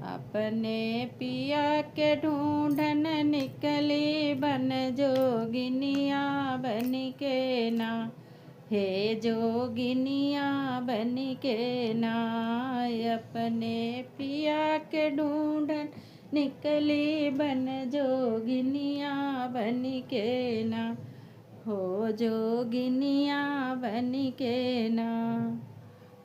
अपने पिया के ढूंढन निकली बन जोगिनिया बन के ना, हे जोगिनिया बन के ना। अपने पिया के ढूंढन निकली बन जोगिनिया बन के ना, हो जोगिनिया बन के ना।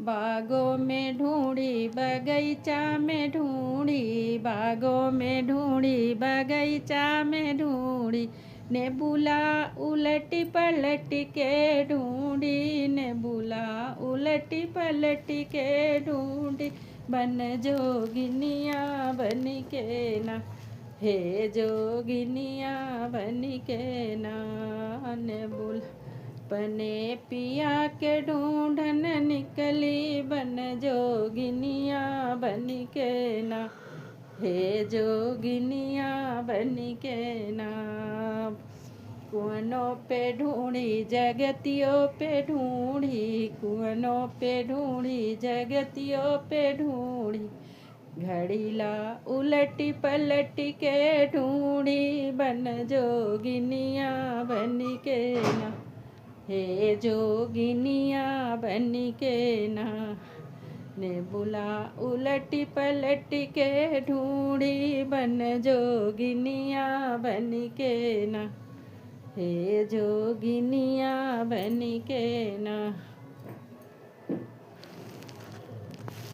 बागों में ढूंढी बगीचा में ढूंढी, बागों में ढूंढी बगीचा में ढूंढी, नेबुला उलटी पलटी के ढूंढी, नेबुला उलटी पलटी के ढूंढी, बन जोगिनिया बन के ना, हे जोगिनिया बन के ना। नेबुला अपने पिया के ढूंढन निकली बन जोगिनिया बन के ना, हे जोगिनिया बन के ना। कुआनों पे ढूंढी जगतियों पे ढूंढी, कुआनों पे ढूंढी जगतियों पे ढूंढी, घड़ीला उलटी पलटी के ढूंढी, बन जोगिनिया बन के ना, हे जोगिनिया बन के ना। नेबुला उलटी पलटी के ढूंढी, बन जोगिनिया बन के ना, हे जोगिनिया बन के ना।